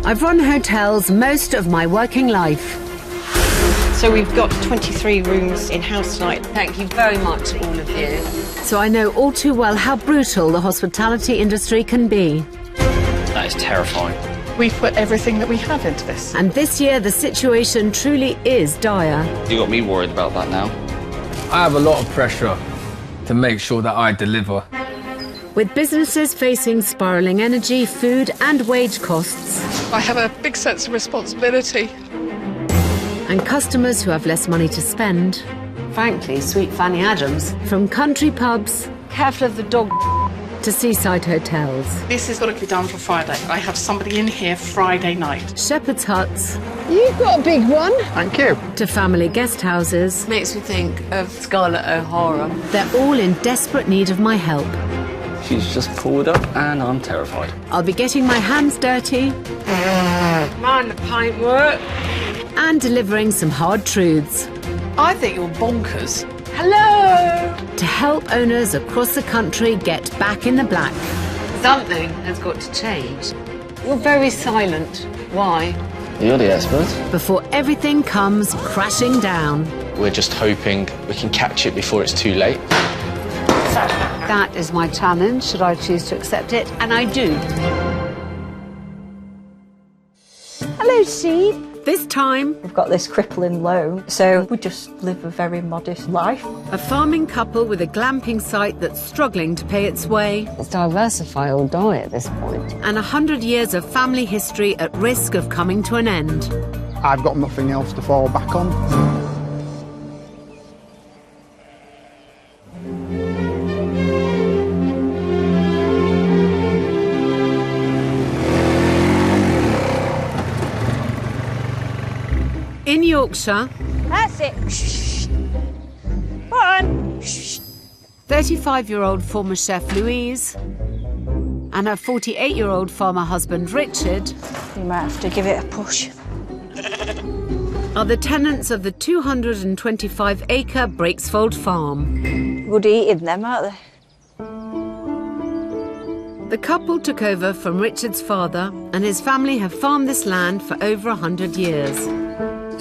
I've run hotels most of my working life. So we've got 23 rooms in-house tonight. Thank you very much, all of you. So I know all too well how brutal the hospitality industry can be. That is terrifying. We put everything that we have into this. And this year, the situation truly is dire. You got me worried about that now. I have a lot of pressure to make sure that I deliver. With businesses facing spiralling energy, food and wage costs. I have a big sense of responsibility. And customers who have less money to spend. Frankly, sweet Fanny Adams. From country pubs, careful of the dog, to seaside hotels. This has got to be done for Friday. I have somebody in here Friday night. Shepherd's huts. You've got a big one. Thank you. To family guest houses. Makes me think of Scarlett O'Hara. They're all in desperate need of my help. She's just pulled up and I'm terrified. I'll be getting my hands dirty. Mind the paint work. And delivering some hard truths. I think you're bonkers. Hello. To help owners across the country get back in the black. Something has got to change. You're very silent. Why? You're the expert. Before everything comes crashing down. We're just hoping we can catch it before it's too late. That is my challenge, should I choose to accept it, and I do. Hello, Steve. This time, We've got this crippling loan, so we just live a very modest life. a farming couple with a glamping site that's struggling to pay its way. It's diversify or die at this point. And 100 years of family history at risk of coming to an end. I've got nothing else to fall back on. In Yorkshire, That's it. Shh. Go on. Shh. 35-year-old former chef Louise and her 48-year-old farmer husband Richard You might have to give it a push. are the tenants of the 225-acre Breaksfold farm. Good eating them, aren't they? The couple took over from Richard's father, and his family have farmed this land for over 100 years.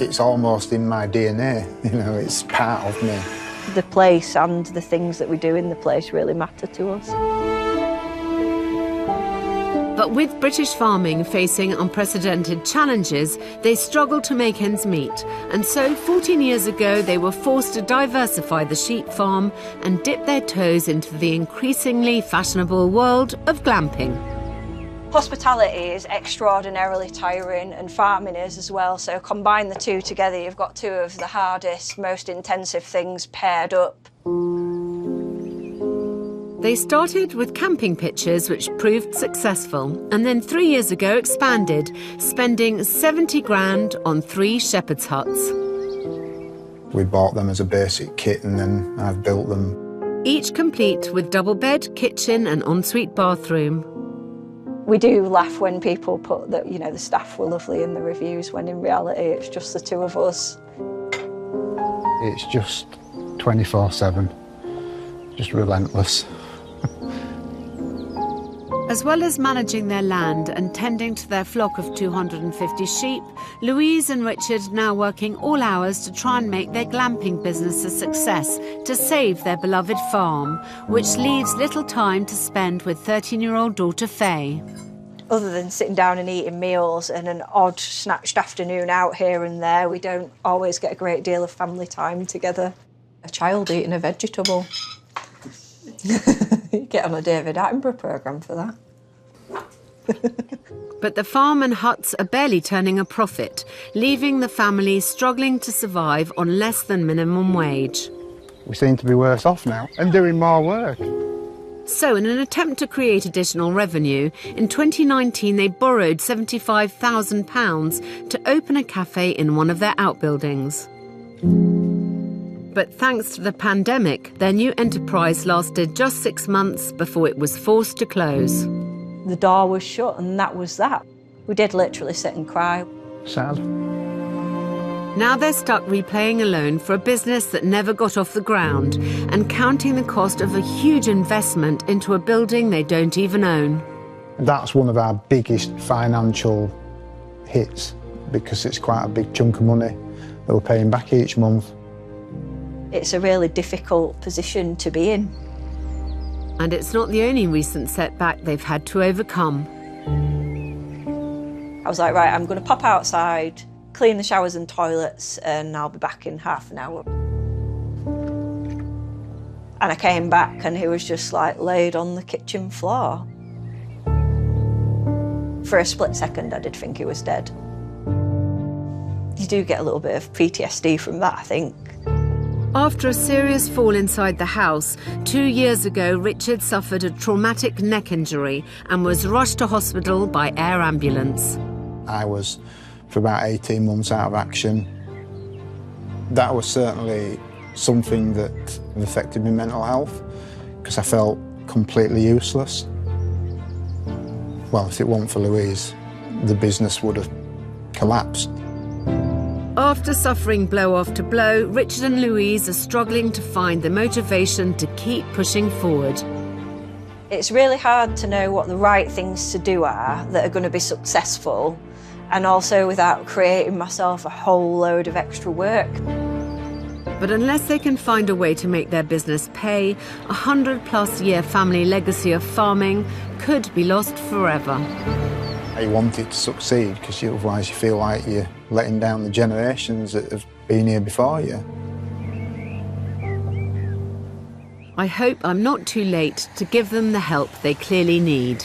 It's almost in my DNA, it's part of me. The place and the things that we do in the place really matter to us. But with British farming facing unprecedented challenges, they struggle to make ends meet. And so 14 years ago, they were forced to diversify the sheep farm and dip their toes into the increasingly fashionable world of glamping. Hospitality is extraordinarily tiring, and farming is as well, so combine the two together, you've got two of the hardest, most intensive things paired up. They started with camping pitches, which proved successful, and then 3 years ago expanded, spending 70 grand on 3 shepherd's huts. We bought them as a basic kit and then I've built them. Each complete with double bed, kitchen and ensuite bathroom. We do laugh when people put that, the staff were lovely in the reviews, when in reality it's just the two of us. It's just 24/7, just relentless. As well as managing their land and tending to their flock of 250 sheep, Louise and Richard are now working all hours to try and make their glamping business a success, to save their beloved farm, which leaves little time to spend with 13-year-old daughter Faye. Other than sitting down and eating meals and an odd snatched afternoon out here and there, we don't always get a great deal of family time together. A child eating a vegetable. You get on a David Attenborough programme for that. But the farm and huts are barely turning a profit, leaving the family struggling to survive on less than minimum wage. We seem to be worse off now and doing more work. So in an attempt to create additional revenue, in 2019 they borrowed £75,000 to open a cafe in one of their outbuildings. But thanks to the pandemic, their new enterprise lasted just 6 months before it was forced to close. The door was shut and that was that. We did literally sit and cry. Sad. Now they're stuck repaying a loan for a business that never got off the ground and counting the cost of a huge investment into a building they don't even own. That's one of our biggest financial hits because it's quite a big chunk of money that we're paying back each month. It's a really difficult position to be in. And it's not the only recent setback they've had to overcome. I was like, right, I'm going to pop outside, clean the showers and toilets, and I'll be back in half an hour. And I came back and he was just like laid on the kitchen floor. For a split second, I did think he was dead. You do get a little bit of PTSD from that, I think. After a serious fall inside the house, 2 years ago, Richard suffered a traumatic neck injury and was rushed to hospital by air ambulance. I was for about 18 months out of action. That was certainly something that affected my mental health because I felt completely useless. Well, if it weren't for Louise, the business would have collapsed. After suffering blow after blow, Richard and Louise are struggling to find the motivation to keep pushing forward. It's really hard to know what the right things to do are that are going to be successful, and also without creating myself a whole load of extra work. But unless they can find a way to make their business pay, 100+ year family legacy of farming could be lost forever. I want it to succeed because otherwise you feel like you're letting down the generations that have been here before you. I hope I'm not too late to give them the help they clearly need.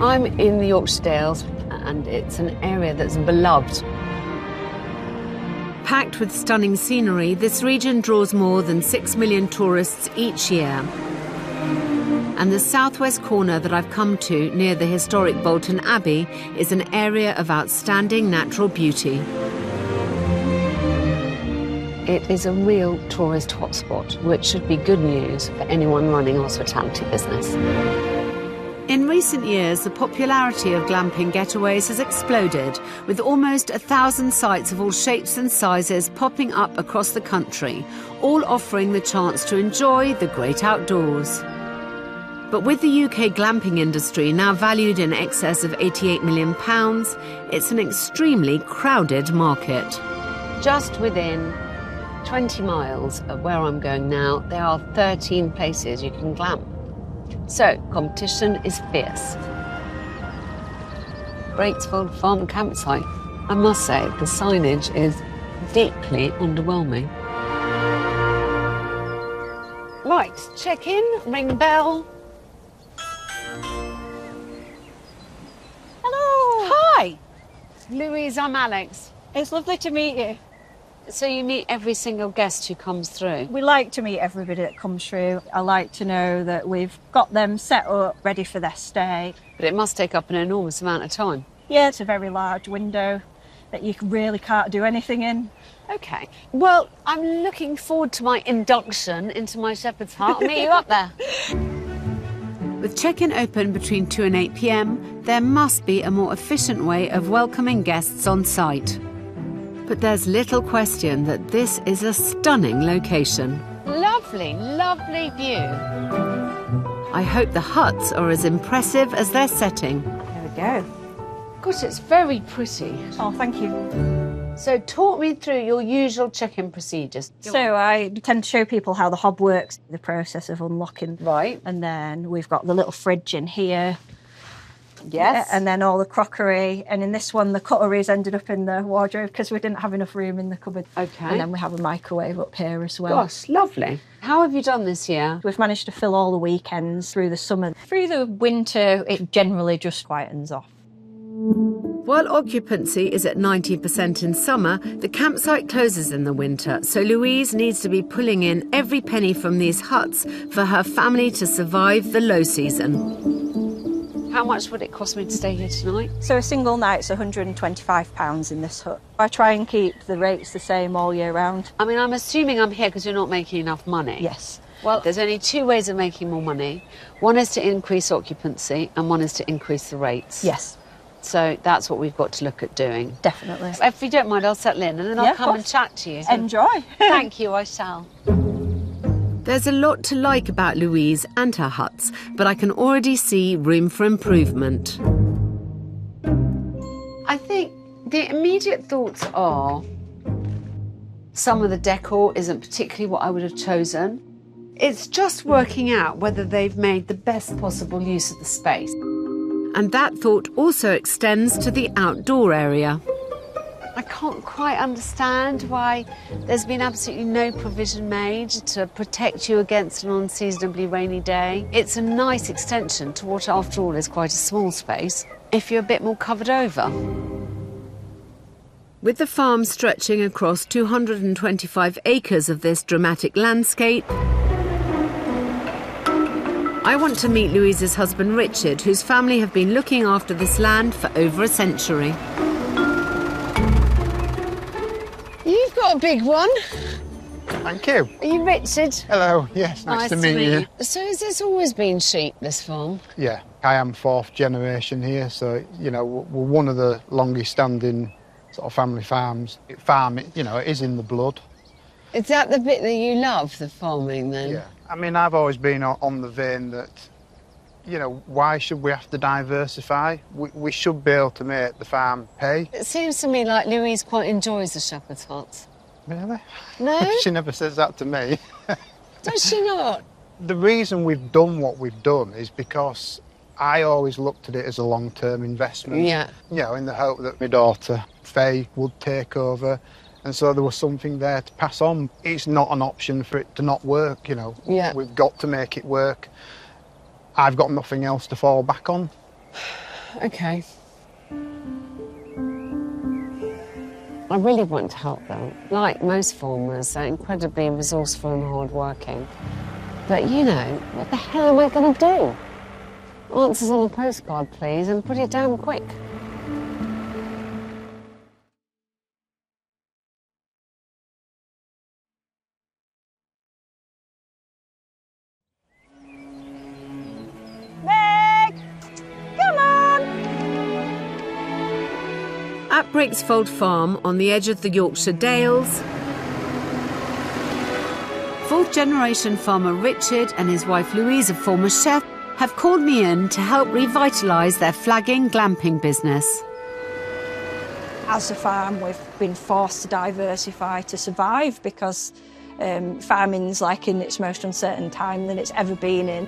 I'm in the Yorkshire Dales, and it's an area that's beloved. Packed with stunning scenery, this region draws more than 6 million tourists each year. And the southwest corner that I've come to, near the historic Bolton Abbey, is an area of outstanding natural beauty. It is a real tourist hotspot, which should be good news for anyone running a hospitality business. In recent years, the popularity of glamping getaways has exploded, with almost 1,000 sites of all shapes and sizes popping up across the country, all offering the chance to enjoy the great outdoors. But with the UK glamping industry now valued in excess of £88 million, it's an extremely crowded market. Just within 20 miles of where I'm going now, there are 13 places you can glamp. So, competition is fierce. Bratesfold Farm Campsite. I must say, the signage is deeply underwhelming. Right, check in, ring bell. Hello! Hi! Louise, I'm Alex. It's lovely to meet you. So you meet every single guest who comes through? We like to meet everybody that comes through. I like to know that we've got them set up, ready for their stay. But it must take up an enormous amount of time. Yeah, it's a very large window that you really can't do anything in. OK. Well, I'm looking forward to my induction into my shepherd's hut. I'll meet you up there. With check-in open between 2 and 8 p.m, there must be a more efficient way of welcoming guests on site. But there's little question that this is a stunning location. Lovely, lovely view. I hope the huts are as impressive as their setting. There we go. Gosh, it's very pretty. Oh, thank you. So talk me through your usual check-in procedures. So I tend to show people how the hob works, the process of unlocking. Right. And then we've got the little fridge in here. Yes. And then all the crockery. And in this one, the cutlery's ended up in the wardrobe because we didn't have enough room in the cupboard. OK. And then we have a microwave up here as well. Gosh, lovely. How have you done this year? We've managed to fill all the weekends through the summer. Through the winter, it generally just quietens off. While occupancy is at 90% in summer, the campsite closes in the winter, so Louise needs to be pulling in every penny from these huts for her family to survive the low season. How much would it cost me to stay here tonight? So a single night's £125 in this hut. I try and keep the rates the same all year round. I mean, I'm assuming I'm here because you're not making enough money. Yes. Well, there's only two ways of making more money. One is to increase occupancy and one is to increase the rates. Yes. So that's what we've got to look at doing. Definitely. If you don't mind, I'll settle in and then I'll come and chat to you. Enjoy. Thank you, I shall. There's a lot to like about Louise and her huts, but I can already see room for improvement. I think the immediate thoughts are some of the decor isn't particularly what I would have chosen. It's just working out whether they've made the best possible use of the space. And that thought also extends to the outdoor area. I can't quite understand why there's been absolutely no provision made to protect you against an unseasonably rainy day. It's a nice extension to what, after all, is quite a small space, if you're a bit more covered over. With the farm stretching across 225 acres of this dramatic landscape, I want to meet Louise's husband Richard, whose family have been looking after this land for over a century. You've got a big one. Thank you. Are you Richard? Hello, yes, nice to meet you. So has this always been sheep, this farm? Yeah, I am 4th generation here, so, you know, we're one of the longest standing sort of family farms. You know, it is in the blood. Is that the bit that you love, the farming, then? Yeah. I mean, I've always been on the vein that, you know, why should we have to diversify? We should be able to make the farm pay. It seems to me like Louise quite enjoys the shepherd's huts. Really? No? She never says that to me. Does she not? The reason we've done what we've done is because I always looked at it as a long-term investment. Yeah. You know, in the hope that my daughter, Faye, would take over. And so there was something there to pass on. It's not an option for it to not work, you know. Yeah. We've got to make it work. I've got nothing else to fall back on. OK. I really want to help them. Like most farmers, they're incredibly resourceful and hard-working. But, you know, what the hell am I going to do? Answers on a postcard, please, and put it down quick. At Breaksfold Farm, on the edge of the Yorkshire Dales, 4th-generation farmer Richard and his wife Louise, a former chef, have called me in to help revitalise their flagging glamping business. As a farm, we've been forced to diversify to survive because farming's like in its most uncertain time than it's ever been in.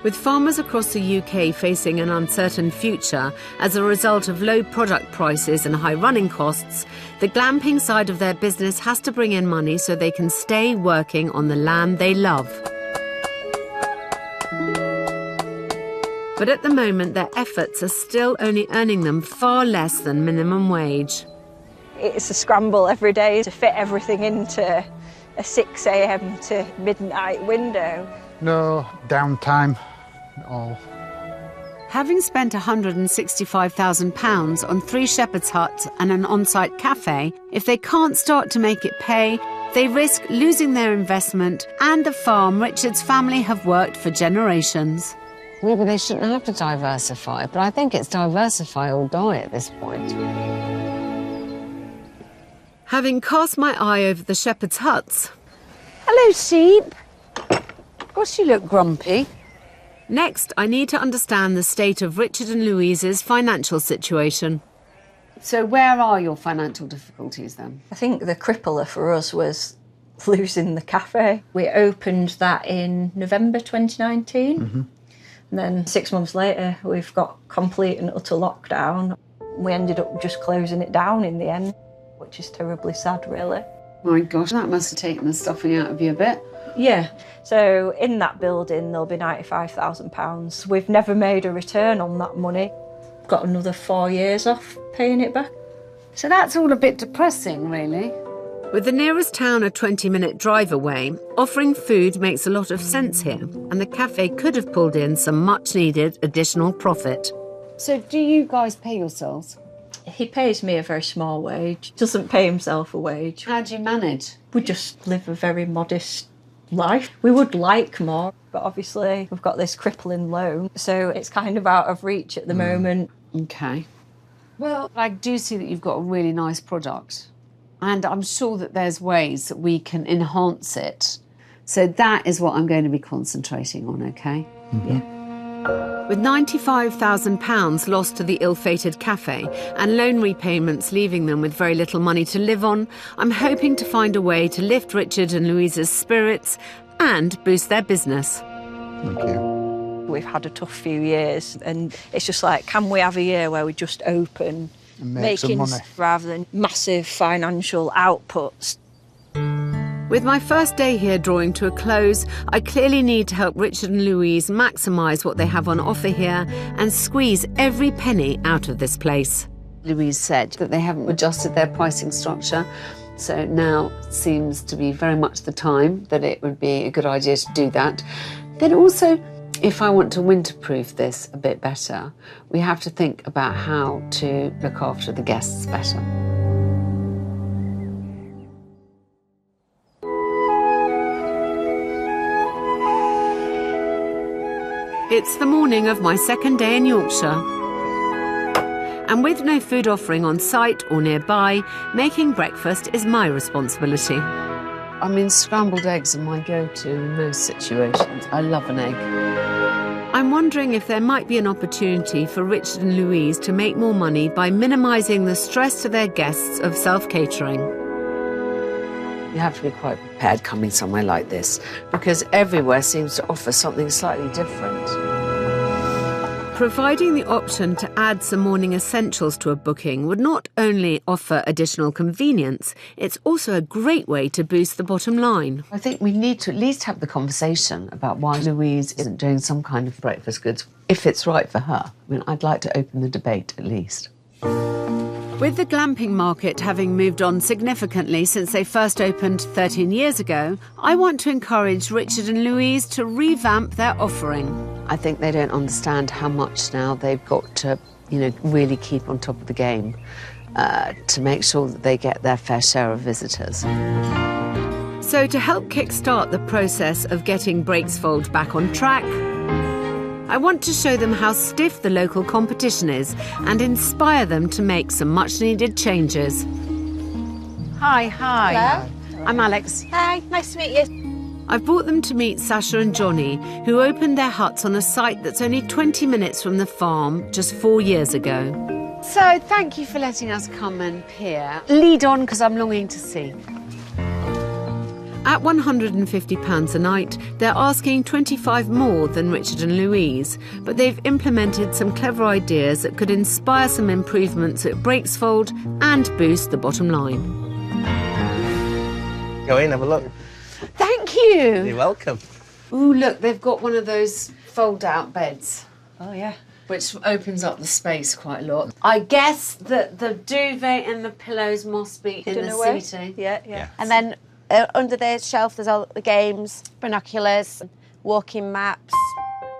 With farmers across the UK facing an uncertain future as a result of low product prices and high running costs, the glamping side of their business has to bring in money so they can stay working on the land they love. But at the moment, their efforts are still only earning them far less than minimum wage. It's a scramble every day to fit everything into a 6 a.m. to midnight window. No downtime at all. Having spent £165,000 on 3 shepherd's huts and an on-site cafe, if they can't start to make it pay, they risk losing their investment and the farm Richard's family have worked for generations. Maybe they shouldn't have to diversify, but I think it's diversify or die at this point. Having cast my eye over the shepherd's huts, Hello, sheep. Gosh, you look grumpy. next I need to understand the state of Richard and Louise's financial situation. So where are your financial difficulties, then? I think the crippler for us was losing the cafe. We opened that in November 2019. Mm-hmm. And then 6 months later, we've got complete and utter lockdown. We ended up just closing it down in the end, which is terribly sad, really. My gosh, that must have taken the stuffing out of you a bit. Yeah. So in that building, there'll be £95,000. We've never made a return on that money. Got another 4 years off paying it back. So that's all a bit depressing, really. With the nearest town a 20-minute drive away, offering food makes a lot of sense here, and the cafe could have pulled in some much-needed additional profit. So do you guys pay yourselves? He pays me a very small wage, doesn't pay himself a wage. How do you manage? We just live a very modest life. We would like more, But obviously, we've got this crippling loan, so it's kind of out of reach at the moment. OK. Well, I do see that you've got a really nice product, and I'm sure that there's ways that we can enhance it. So that is what I'm going to be concentrating on, OK? Mm-hmm. Yeah. With £95,000 lost to the ill-fated cafe and loan repayments leaving them with very little money to live on, I'm hoping to find a way to lift Richard and Louisa's spirits and boost their business. Thank you. We've had a tough few years, and it's just like, can we have a year where we just open, And make some money. rather than massive financial outputs? With my first day here drawing to a close, I clearly need to help Richard and Louise maximise what they have on offer here and squeeze every penny out of this place. Louise said that they haven't adjusted their pricing structure, so now seems to be very much the time that it would be a good idea to do that. Then also, if I want to winterproof this a bit better, we have to think about how to look after the guests better. It's the morning of my second day in Yorkshire. And with no food offering on site or nearby, making breakfast is my responsibility. I mean, scrambled eggs are my go-to in most situations. I love an egg. I'm wondering if there might be an opportunity for Richard and Louise to make more money by minimising the stress to their guests of self-catering. You have to be quite prepared coming somewhere like this, because everywhere seems to offer something slightly different. Providing the option to add some morning essentials to a booking would not only offer additional convenience, it's also a great way to boost the bottom line. I think we need to at least have the conversation about why Louise isn't doing some kind of breakfast goods, if it's right for her. I mean, I'd like to open the debate at least. With the glamping market having moved on significantly since they first opened 13 years ago, I want to encourage Richard and Louise to revamp their offering. I think they don't understand how much now they've got to, really keep on top of the game to make sure that they get their fair share of visitors. So to help kickstart the process of getting Breaksfold back on track, I want to show them how stiff the local competition is and inspire them to make some much-needed changes. Hi. Hello. I'm Alex. Hi, nice to meet you. I've brought them to meet Sasha and Johnny, who opened their huts on a site that's only 20 minutes from the farm just 4 years ago. So, thank you for letting us come and peer. Lead on, because I'm longing to see. At £150 a night, they're asking 25 more than Richard and Louise, but they've implemented some clever ideas that could inspire some improvements at Breaksfold and boost the bottom line. Go in, have a look. Thank you. You're welcome. Ooh, look, they've got one of those fold-out beds. Oh, yeah. Which opens up the space quite a lot. I guess that the duvet and the pillows must be in the seating. Yeah. And then under the shelf, there's all the games, binoculars, walking maps.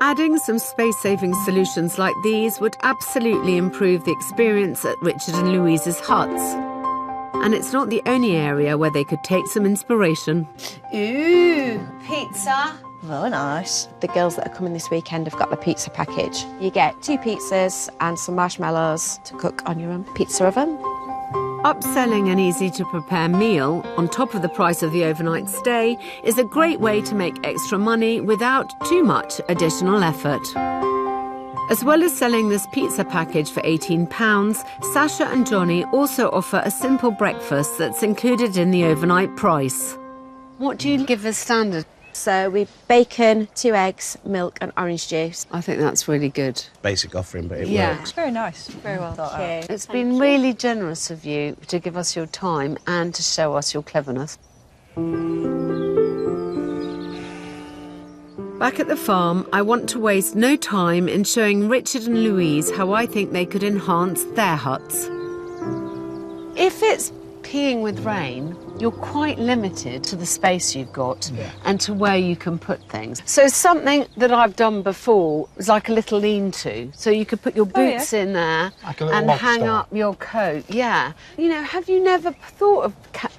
Adding some space-saving solutions like these would absolutely improve the experience at Richard and Louise's huts. And it's not the only area where they could take some inspiration. Ooh, pizza. Very nice. The girls that are coming this weekend have got the pizza package. You get 2 pizzas and some marshmallows to cook on your own pizza oven. Upselling an easy-to-prepare meal on top of the price of the overnight stay is a great way to make extra money without too much additional effort. As well as selling this pizza package for £18, Sasha and Johnny also offer a simple breakfast that's included in the overnight price. What do you give as standard? So we bacon, 2 eggs, milk and orange juice. I think that's really good. Basic offering, but it Yeah. works. It's very nice. Very well thought out. It's been really generous of you to give us your time and to show us your cleverness. Back at the farm, I want to waste no time in showing Richard and Louise how I think they could enhance their huts. If it's peeing with rain, you're quite limited to the space you've got and to where you can put things. So something that I've done before was like a little lean-to. So you could put your boots in there Like a little and loft hang store. up your coat. Yeah. Have you never thought of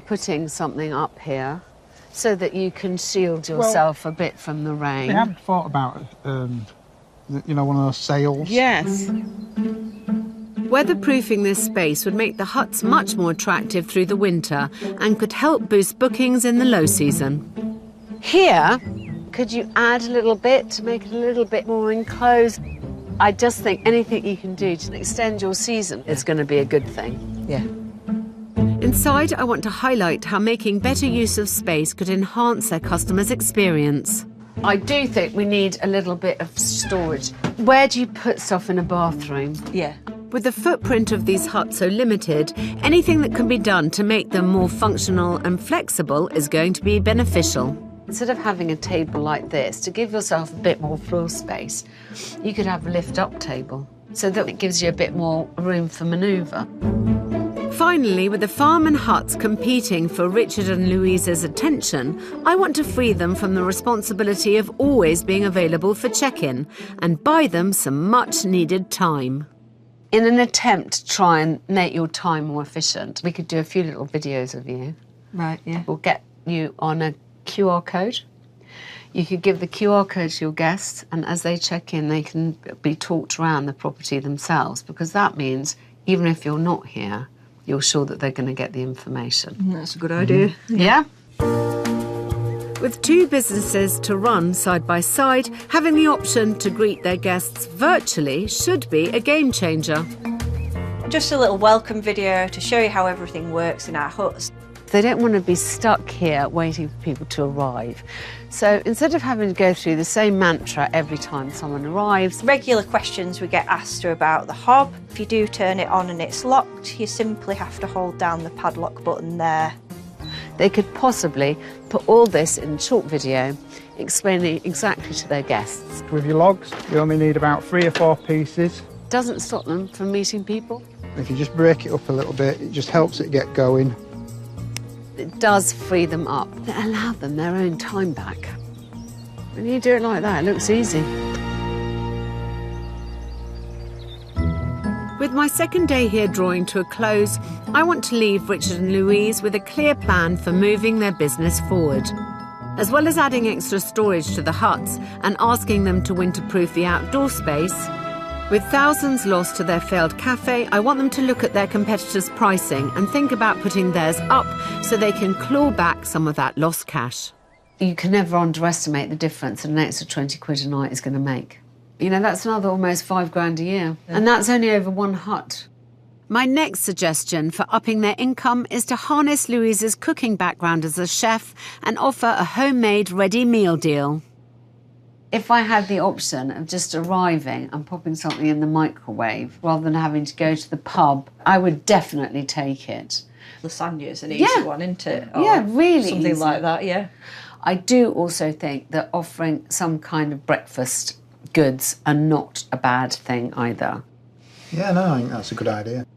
putting something up here so that you can shield yourself a bit from the rain? We hadn't thought about, one of those sails. Yes. Weatherproofing this space would make the huts much more attractive through the winter and could help boost bookings in the low season. Here Could you add a little bit to make it a little bit more enclosed? I just think anything you can do to extend your season is going to be a good thing. Yeah. Inside, I want to highlight how making better use of space could enhance their customers' experience. I do think we need a little bit of storage. Where do you put stuff in a bathroom? Yeah. With the footprint of these huts so limited, anything that can be done to make them more functional and flexible is going to be beneficial. Instead of having a table like this, to give yourself a bit more floor space, you could have a lift-up table so that it gives you a bit more room for manoeuvre. Finally, with the farm and huts competing for Richard and Louise's attention, I want to free them from the responsibility of always being available for check-in and buy them some much-needed time. In an attempt to try and make your time more efficient, we could do a few little videos of you. Right, yeah. We'll get you on a QR code. You could give the QR code to your guests, and as they check in, they can be talked around the property themselves, because that means even if you're not here, you're sure that they're going to get the information. That's a good idea. Yeah? With two businesses to run side by side, having the option to greet their guests virtually should be a game changer. Just a little welcome video to show you how everything works in our huts. They don't want to be stuck here waiting for people to arrive. So instead of having to go through the same mantra every time someone arrives, regular questions we get asked are about the hob. If you do turn it on and it's locked, you simply have to hold down the padlock button there. They could possibly put all this in a short video explaining exactly to their guests. With your logs, you only need about 3 or 4 pieces. Doesn't stop them from meeting people. If you just break it up a little bit, it just helps it get going. It does free them up. Allow them their own time back. When you do it like that, it looks easy. With my second day here drawing to a close, I want to leave Richard and Louise with a clear plan for moving their business forward. As well as adding extra storage to the huts and asking them to winterproof the outdoor space, with thousands lost to their failed cafe, I want them to look at their competitors' pricing and think about putting theirs up so they can claw back some of that lost cash. You can never underestimate the difference an extra 20 quid a night is going to make. You know, that's another almost £5 a year. Yeah. And that's only over one hut. My next suggestion for upping their income is to harness Louise's cooking background as a chef and offer a homemade ready meal deal. If I had the option of just arriving and popping something in the microwave rather than having to go to the pub, I would definitely take it. Lasagna's an easy one, isn't it? Or yeah, really something easy. like that, yeah. I do also think that offering some kind of breakfast goods are not a bad thing either. Yeah, no, I think that's a good idea.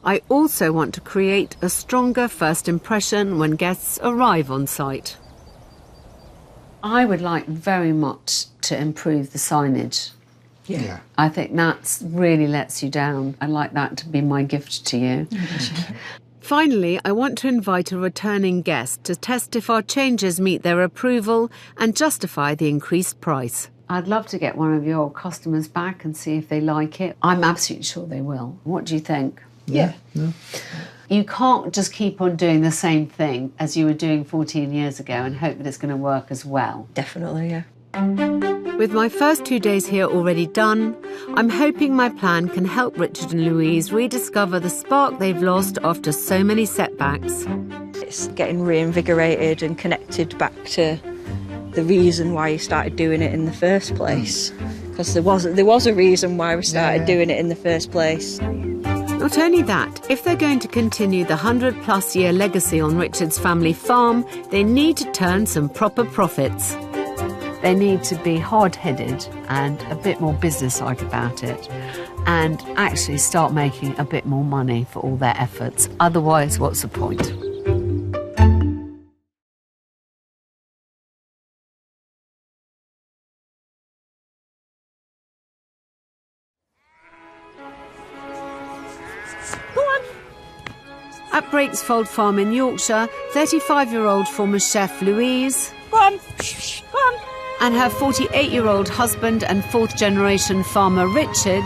I also want to create a stronger first impression when guests arrive on site. I would like very much to improve the signage. Yeah. I think that really lets you down. I'd like that to be my gift to you. Finally, I want to invite a returning guest to test if our changes meet their approval and justify the increased price. I'd love to get one of your customers back and see if they like it. I'm absolutely sure they will. What do you think? Yeah. You can't just keep on doing the same thing as you were doing 14 years ago and hope that it's going to work as well. Definitely, yeah. With my first 2 days here already done, I'm hoping my plan can help Richard and Louise rediscover the spark they've lost after so many setbacks. It's getting reinvigorated and connected back to the reason why you started doing it in the first place. Because there was a reason why we started doing it in the first place. Not only that, if they're going to continue the 100-plus year legacy on Richard's family farm, they need to turn some proper profits. They need to be hard-headed and a bit more business-like about it and actually start making a bit more money for all their efforts. Otherwise, what's the point? At Breaksfold Farm in Yorkshire, 35-year-old former chef Louise and her 48-year-old husband and fourth-generation farmer Richard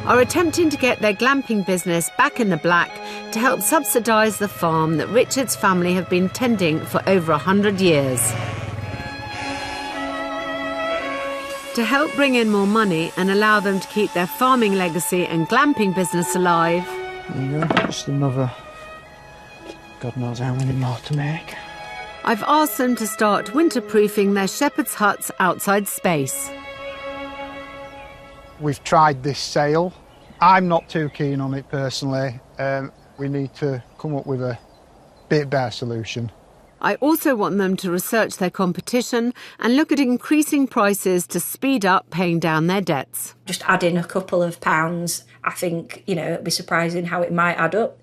are attempting to get their glamping business back in the black to help subsidise the farm that Richard's family have been tending for over 100 years. To help bring in more money and allow them to keep their farming legacy and glamping business alive, There you go, just another, God knows how many more to make. I've asked them to start winterproofing their shepherd's huts outside space. We've tried this sail. I'm not too keen on it personally. We need to come up with a bit better solution. I also want them to research their competition and look at increasing prices to speed up paying down their debts. Just add in a couple of pounds, I think, it'd be surprising how it might add up.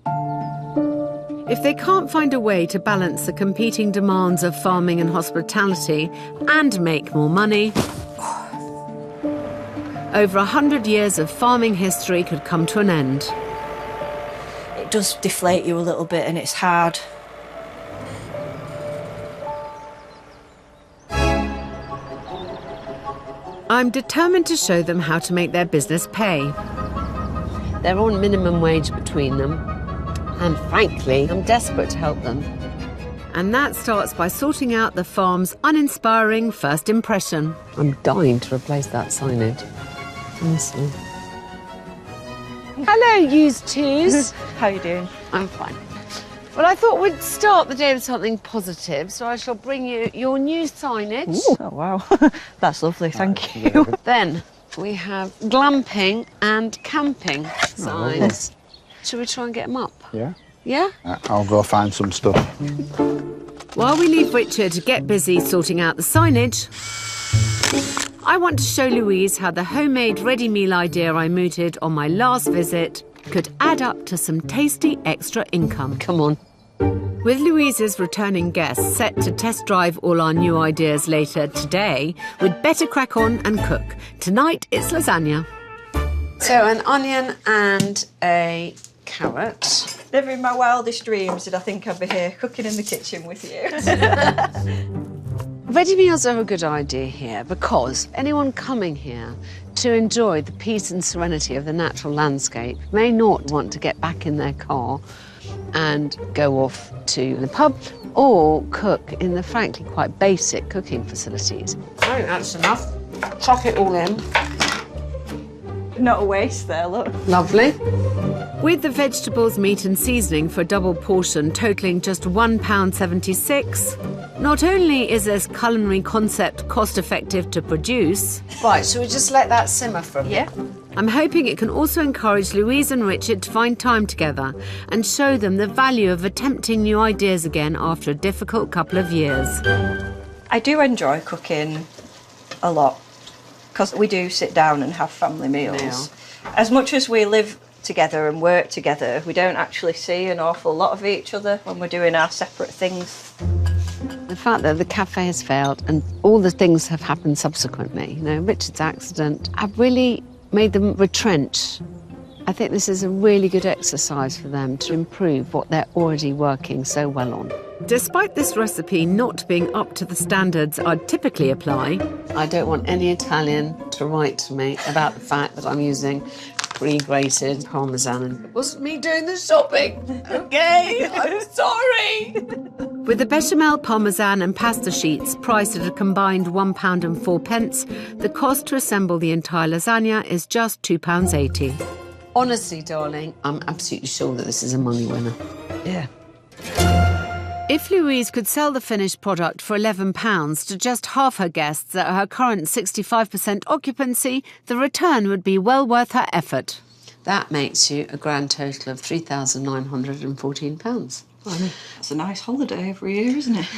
If they can't find a way to balance the competing demands of farming and hospitality and make more money, over 100 years of farming history could come to an end. It does deflate you a little bit and it's hard. I'm determined to show them how to make their business pay. They're on minimum wage between them, and frankly, I'm desperate to help them. And that starts by sorting out the farm's uninspiring first impression. I'm dying to replace that signage. Honestly. Hello, used twos. How you doing? I'm fine. Well, I thought we'd start the day with something positive, so I shall bring you your new signage. Ooh. Oh, wow. That's lovely, thank you. Then we have glamping and camping signs. Shall we try and get them up? Yeah? Yeah? I'll go find some stuff. While we leave Richard to get busy sorting out the signage, I want to show Louise how the homemade ready meal idea I mooted on my last visit could add up to some tasty extra income. Come on. With Louise's returning guests set to test drive all our new ideas later today, we'd better crack on and cook. Tonight it's lasagna. So an onion and a carrot. Never in my wildest dreams did I think I'd be here cooking in the kitchen with you. Ready meals are a good idea here because anyone coming here to enjoy the peace and serenity of the natural landscape may not want to get back in their car and go off to the pub or cook in the frankly quite basic cooking facilities. I think that's enough. Chuck it all in. Not a waste there, look. Lovely. With the vegetables, meat and seasoning for a double portion totalling just £1.76, not only is this culinary concept cost-effective to produce... Right, shall we just let that simmer for a bit? Yeah. I'm hoping it can also encourage Louise and Richard to find time together and show them the value of attempting new ideas again after a difficult couple of years. I do enjoy cooking a lot because we do sit down and have family meals. As much as we live together and work together, we don't actually see an awful lot of each other when we're doing our separate things. The fact that the cafe has failed and all the things have happened subsequently, Richard's accident, have really made them retrench. I think this is a really good exercise for them to improve what they're already working so well on. Despite this recipe not being up to the standards I'd typically apply, I don't want any Italian to write to me about the fact that I'm using pre-grated Parmesan. It wasn't me doing the shopping, okay? I'm sorry. With the bechamel, parmesan and pasta sheets priced at a combined £1.04, the cost to assemble the entire lasagna is just £2.80. Honestly, darling, I'm absolutely sure that this is a money winner. Yeah. If Louise could sell the finished product for £11 to just half her guests at her current 65% occupancy, the return would be well worth her effort. That makes you a grand total of £3,914. It's a nice holiday every year, isn't it?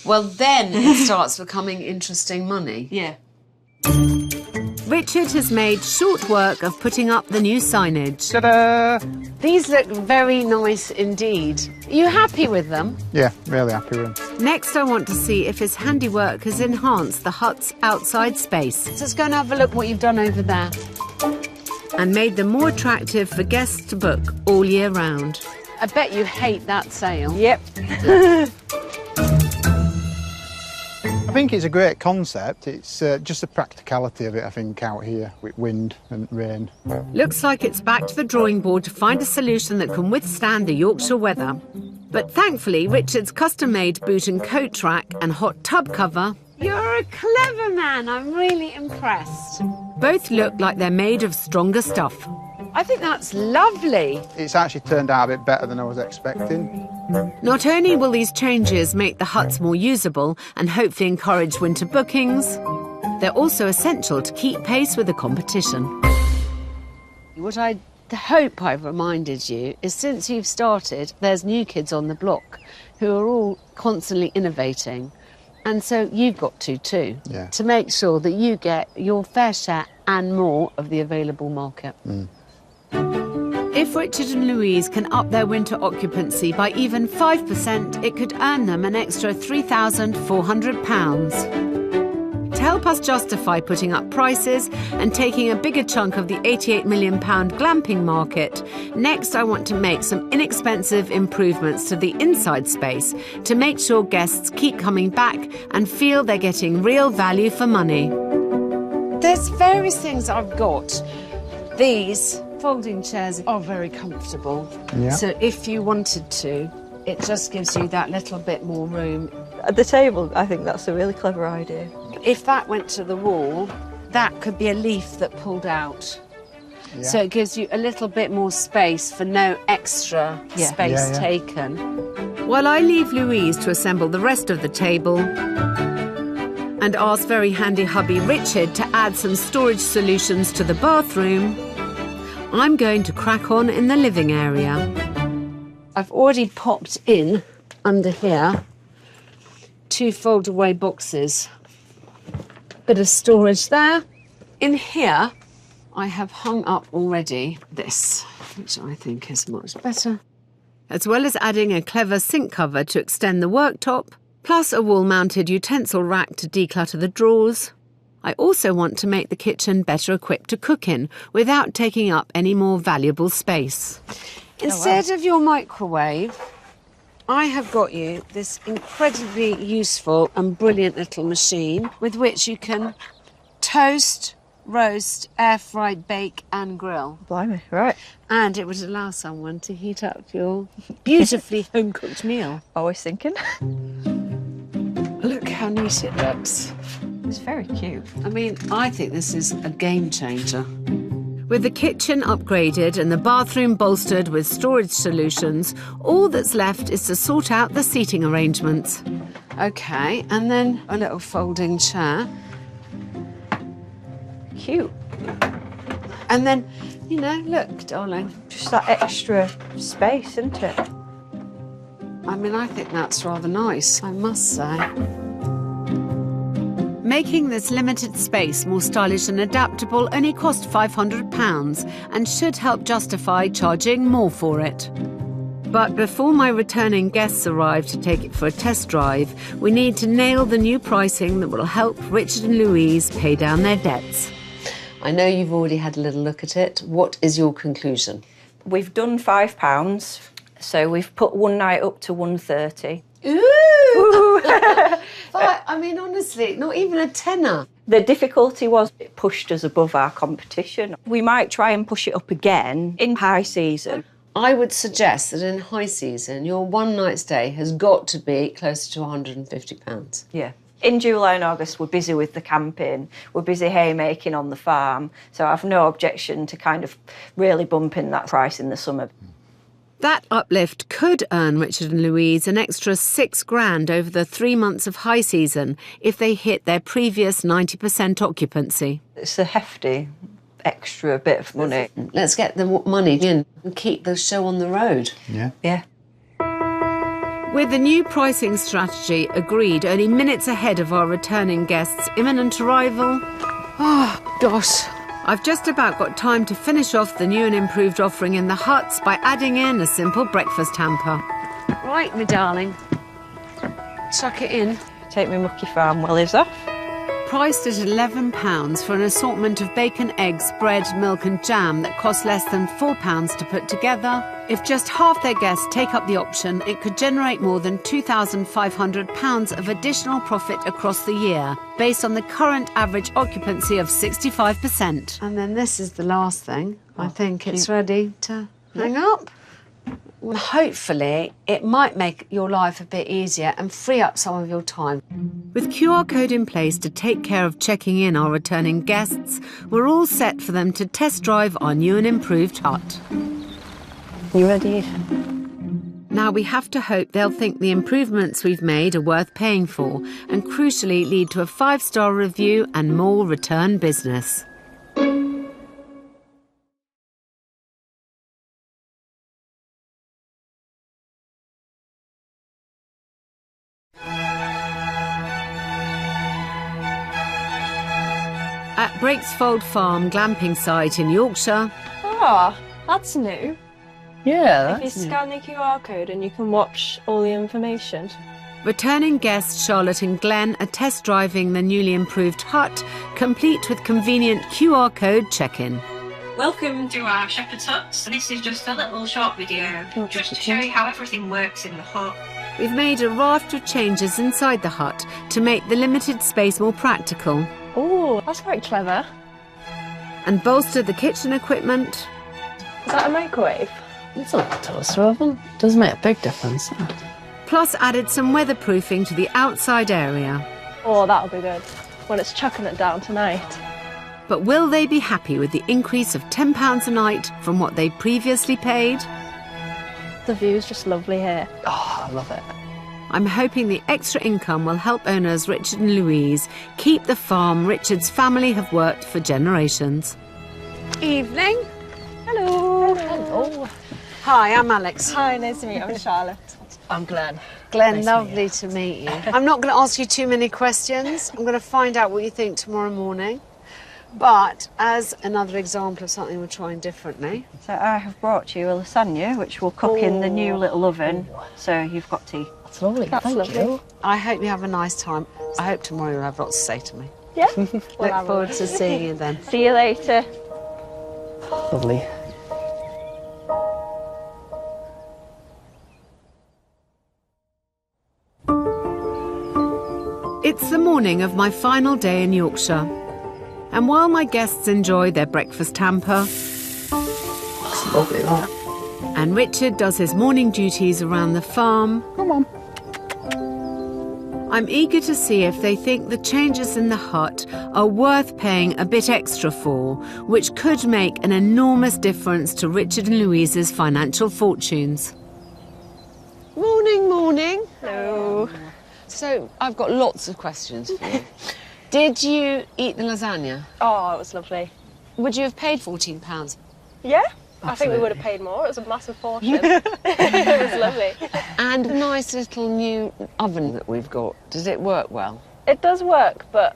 Well, then it starts becoming interesting money. Yeah. Richard has made short work of putting up the new signage. Ta-da! These look very nice indeed. Are you happy with them? Yeah, really happy with them. Next, I want to see if his handiwork has enhanced the hut's outside space. So let's go and have a look what you've done over there. And made them more attractive for guests to book all year round. I bet you hate that sail. Yep. I think it's a great concept. It's just the practicality of it, I think, out here with wind and rain. Looks like it's back to the drawing board to find a solution that can withstand the Yorkshire weather. But thankfully, Richard's custom-made boot and coat rack and hot tub cover You're a clever man. I'm really impressed. Both look like they're made of stronger stuff. I think that's lovely. It's actually turned out a bit better than I was expecting. Not only will these changes make the huts more usable and hopefully encourage winter bookings, they're also essential to keep pace with the competition. What I hope I've reminded you is since you've started, there's new kids on the block who are all constantly innovating. And so you've got to too, to make sure that you get your fair share and more of the available market. If Richard and Louise can up their winter occupancy by even 5%, it could earn them an extra £3,400. To help us justify putting up prices and taking a bigger chunk of the £88 million glamping market, next I want to make some inexpensive improvements to the inside space to make sure guests keep coming back and feel they're getting real value for money. There's various things I've got. These folding chairs are very comfortable. Yeah. So if you wanted to, it just gives you that little bit more room. At the table, I think that's a really clever idea. If that went to the wall, that could be a leaf that pulled out. Yeah. So it gives you a little bit more space for no extra space taken. While I leave Louise to assemble the rest of the table and ask very handy hubby Richard to add some storage solutions to the bathroom, I'm going to crack on in the living area. I've already popped in under here 2 fold-away boxes. Bit of storage there. In here, I have hung up already this, which I think is much better. As well as adding a clever sink cover to extend the worktop, plus a wall-mounted utensil rack to declutter the drawers, I also want to make the kitchen better equipped to cook in without taking up any more valuable space. Instead of your microwave, I have got you this incredibly useful and brilliant little machine with which you can toast, roast, air fry, bake and grill. Blimey, right. And it would allow someone to heat up your beautifully home-cooked meal. Always thinking. Look how neat it looks. It's very cute. I mean, I think this is a game changer. With the kitchen upgraded and the bathroom bolstered with storage solutions, all that's left is to sort out the seating arrangements. OK, and then a little folding chair. Cute. And then, you know, look, darling. Just that extra space, isn't it? I mean, I think that's rather nice, I must say. Making this limited space more stylish and adaptable only cost £500 and should help justify charging more for it. But before my returning guests arrive to take it for a test drive, we need to nail the new pricing that will help Richard and Louise pay down their debts. I know you've already had a little look at it. What is your conclusion? We've done £5, so we've put one night up to £130. Ooh! But, I mean, honestly, not even a tenner. The difficulty was it pushed us above our competition. We might try and push it up again in high season. I would suggest that in high season, your one night stay has got to be closer to £150. Yeah. In July and August, we're busy with the camping, we're busy haymaking on the farm, so I've no objection to kind of really bumping that price in the summer. That uplift could earn Richard and Louise an extra £6,000 over the 3 months of high season if they hit their previous 90% occupancy. It's a hefty extra bit of money. Let's get the money in and keep the show on the road. Yeah. Yeah. With the new pricing strategy agreed only minutes ahead of our returning guests' imminent arrival, Oh, gosh. I've just about got time to finish off the new and improved offering in the huts by adding in a simple breakfast hamper. Right, my darling. Chuck it in. Take me mucky farm wellies off. Priced at £11 for an assortment of bacon, eggs, bread, milk and jam that costs less than £4 to put together, if just half their guests take up the option, it could generate more than £2,500 of additional profit across the year, based on the current average occupancy of 65%. And then this is the last thing. I think it's ready to hang up. Hopefully, it might make your life a bit easier and free up some of your time. With QR code in place to take care of checking in our returning guests, we're all set for them to test drive our new and improved hut. You ready? Now we have to hope they'll think the improvements we've made are worth paying for and crucially lead to a 5-star review and more return business. At Breaksfold Farm glamping site in Yorkshire. Ah, that's new. Yeah, If you scan the QR code and you can watch all the information. Returning guests Charlotte and Glenn are test driving the newly improved hut, complete with convenient QR code check-in. Welcome to our shepherd's hut. This is just a little short video just to show you how everything works in the hut. We've made a raft of changes inside the hut to make the limited space more practical. Oh, that's quite clever. And bolstered the kitchen equipment. Is that a microwave? It's a little toaster oven. Does make a big difference. Plus added some weatherproofing to the outside area. Oh, that'll be good when it's chucking it down tonight. But will they be happy with the increase of £10 a night from what they previously paid? The view's just lovely here. Oh, I love it. I'm hoping the extra income will help owners Richard and Louise keep the farm Richard's family have worked for generations. Evening. Hello. Hello. Hi, I'm Alex. Hi, nice to meet you. I'm Charlotte. I'm Glenn. Glenn, lovely to meet you. I'm not going to ask you too many questions. I'm going to find out what you think tomorrow morning. But as another example of something we're trying differently. So I have brought you a lasagna, which will cook in the new little oven. So you've got tea. That's lovely. That's Thank lovely. you. I hope you have a nice time. I hope tomorrow you'll have lots to say to me. Yeah. Look forward to seeing you then. See you later. Lovely. It's the morning of my final day in Yorkshire. And while my guests enjoy their breakfast hamper, That's lovely, that. and Richard does his morning duties around the farm, Come on. I'm eager to see if they think the changes in the hut are worth paying a bit extra for, which could make an enormous difference to Richard and Louise's financial fortunes. Morning, morning. Hello. So I've got lots of questions for you. Did you eat the lasagna? Oh, it was lovely. Would you have paid £14? Yeah? I think we Absolutely. would have paid more. It was a massive portion. It was lovely. And a nice little new oven that we've got. Does it work well? It does work, but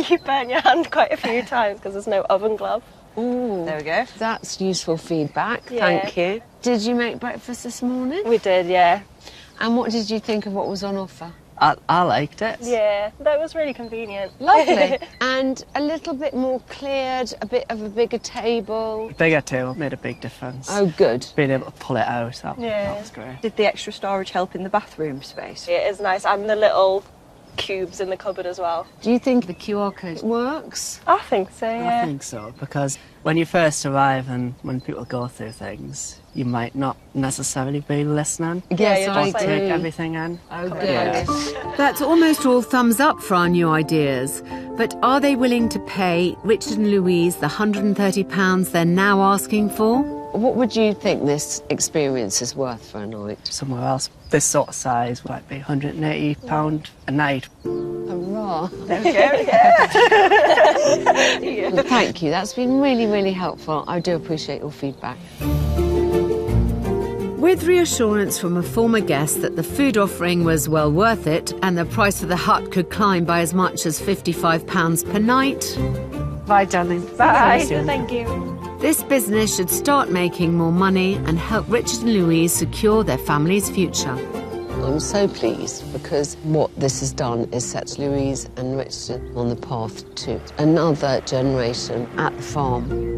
you burn your hand quite a few times because there's no oven glove. Ooh, There we go. that's useful feedback. Yeah. Thank you. Did you make breakfast this morning? We did, yeah. And what did you think of what was on offer? I liked it. Yeah, that was really convenient. Lovely. And a little bit more cleared, a bit of a bigger table. Bigger table made a big difference. Oh, good. Being able to pull it out, that Yeah. was great. Did the extra storage help in the bathroom space? It is nice, and the little cubes in the cupboard as well. Do you think the QR code works? I think so, yeah. I think so, because when you first arrive and when people go through things, you might not necessarily be listening. Yes, you're I just like- Take do. everything in. Oh, good. Yeah. That's almost all thumbs up for our new ideas. But are they willing to pay Richard and Louise the £130 they're now asking for? What would you think this experience is worth for a night? Somewhere else, this sort of size might be £180 a night. Hurrah. There we go. Yeah. Well, thank you. That's been really, really helpful. I do appreciate your feedback. With reassurance from a former guest that the food offering was well worth it and the price of the hut could climb by as much as £55 per night, Bye, darling. Bye. Thank you. this business should start making more money and help Richard and Louise secure their family's future. I'm so pleased because what this has done is set Louise and Richard on the path to another generation at the farm.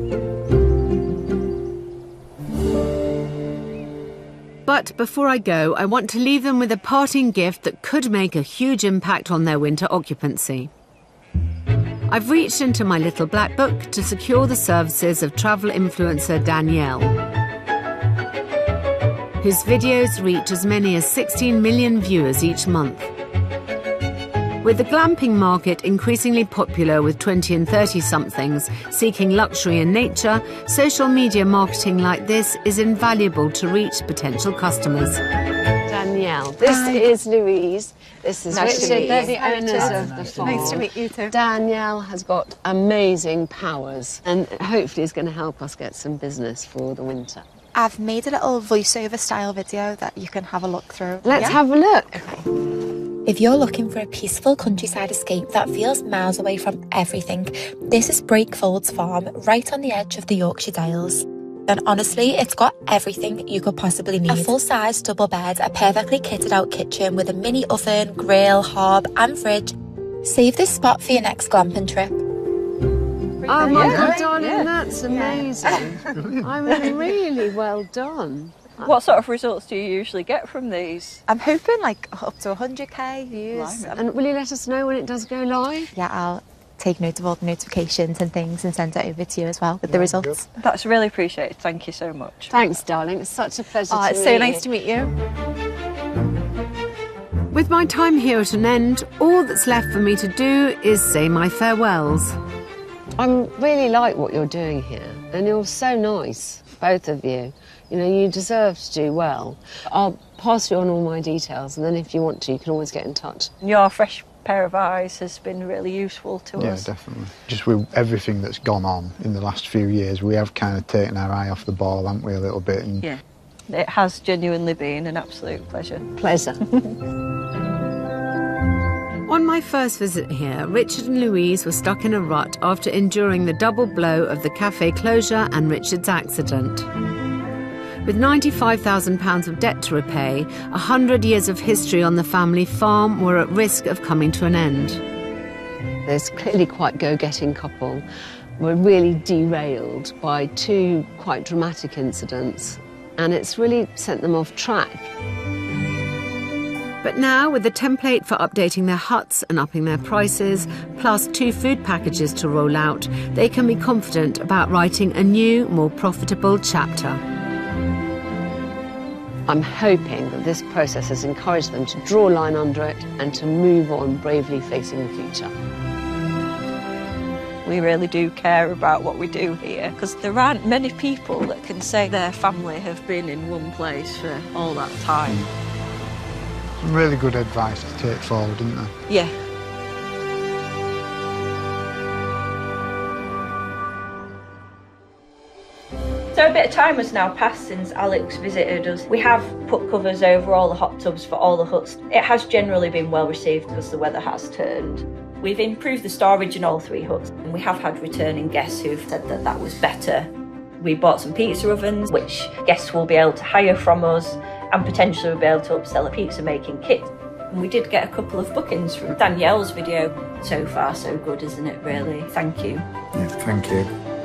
But before I go, I want to leave them with a parting gift that could make a huge impact on their winter occupancy. I've reached into my little black book to secure the services of travel influencer Danielle, whose videos reach as many as 16 million viewers each month. With the glamping market increasingly popular with 20 and 30-somethings seeking luxury and nature, social media marketing like this is invaluable to reach potential customers. Danielle, this is Louise. This is Richard. They're the owners of the farm. Nice to meet you too. Danielle has got amazing powers and hopefully is going to help us get some business for the winter. I've made a little voiceover style video that you can have a look through. Let's have a look. If you're looking for a peaceful countryside escape that feels miles away from everything, this is Breakfolds Farm, right on the edge of the Yorkshire Dales. And honestly, it's got everything you could possibly need. A full-size double bed, a perfectly kitted out kitchen with a mini oven, grill, hob and fridge. Save this spot for your next glamping trip. Oh my God, darling, that's amazing. I mean, really well done. What sort of results do you usually get from these? I'm hoping like up to 100k views. And will you let us know when it does go live? Yeah, I'll take note of all the notifications and things and send it over to you as well with the results. Good. That's really appreciated. Thank you so much. Thanks, darling. It's such a pleasure to meet you. It's so nice to meet you. With my time here at an end, all that's left for me to do is say my farewells. I really like what you're doing here, and you're so nice, both of you. You know, you deserve to do well. I'll pass you on all my details, and then if you want to, you can always get in touch. Your fresh pair of eyes has been really useful to us. Yeah, definitely. Just with everything that's gone on in the last few years, we have kind of taken our eye off the ball, haven't we, a little bit? And yeah, it has genuinely been an absolute pleasure. Pleasure. On my first visit here, Richard and Louise were stuck in a rut after enduring the double blow of the cafe closure and Richard's accident. With £95,000 of debt to repay, 100 years of history on the family farm were at risk of coming to an end. This clearly quite go-getting couple were really derailed by two quite dramatic incidents, and it's really sent them off track. But now, with the template for updating their huts and upping their prices, plus 2 food packages to roll out, they can be confident about writing a new, more profitable chapter. I'm hoping that this process has encouraged them to draw a line under it and to move on bravely facing the future. We really do care about what we do here, because there aren't many people that can say their family have been in one place for all that time. some really good advice to take forward, isn't there? Yeah. So a bit of time has now passed since Alex visited us. We have put covers over all the hot tubs for all the huts. It has generally been well received because the weather has turned. We've improved the storage in all 3 huts, and we have had returning guests who've said that that was better. We bought some pizza ovens, which guests will be able to hire from us, and potentially we'll be able to upsell a pizza making kit. And we did get a couple of bookings from Danielle's video. So far so good, isn't it really? Thank you. Yeah, thank you.